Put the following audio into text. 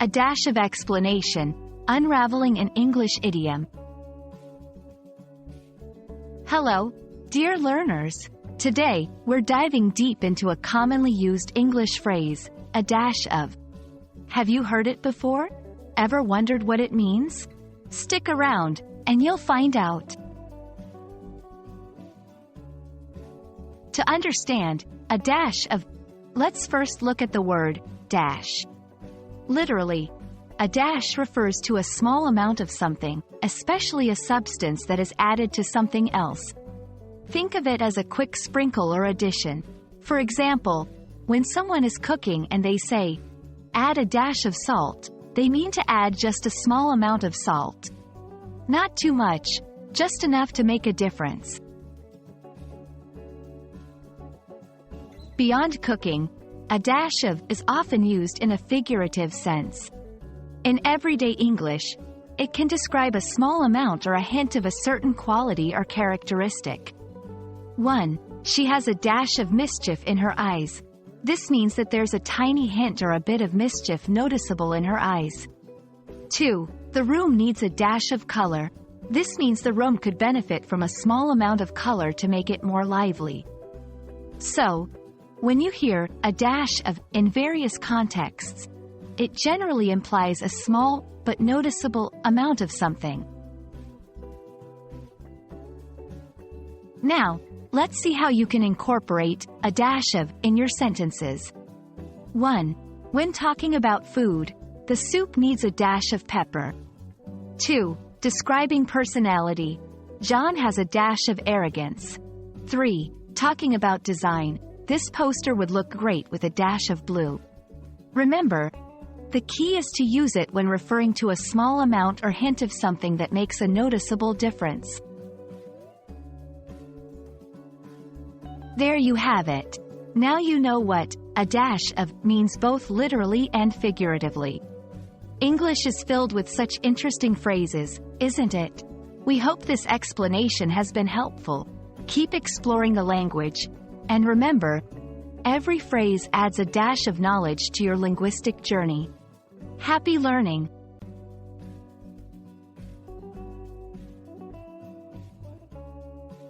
A dash of explanation. Unraveling an English idiom. Hello, dear learners. Today, we're diving deep into a commonly used English phrase, a dash of. Have you heard it before? Ever wondered what it means? Stick around, and you'll find out. To understand, a dash of, let's first look at the word, dash. Literally, a dash refers to a small amount of something, especially a substance that is added to something else. Think of it as a quick sprinkle or addition. For example, when someone is cooking and they say, add a dash of salt, they mean to add just a small amount of salt. Not too much, just enough to make a difference. Beyond cooking, a dash of is often used in a figurative sense. In everyday English, it can describe a small amount or a hint of a certain quality or characteristic. 1. She has a dash of mischief in her eyes. This means that there's a tiny hint or a bit of mischief noticeable in her eyes. 2. The room needs a dash of color. This means the room could benefit from a small amount of color to make it more lively. So, when you hear a dash of in various contexts, it generally implies a small but noticeable amount of something. Now, let's see how you can incorporate a dash of in your sentences. 1. When talking about food, the soup needs a dash of pepper. 2. Describing personality, John has a dash of arrogance. 3. Talking about design, this poster would look great with a dash of blue. Remember, the key is to use it when referring to a small amount or hint of something that makes a noticeable difference. There you have it. Now you know what a dash of means both literally and figuratively. English is filled with such interesting phrases, isn't it? We hope this explanation has been helpful. Keep exploring the language, and remember, every phrase adds a dash of knowledge to your linguistic journey. Happy learning!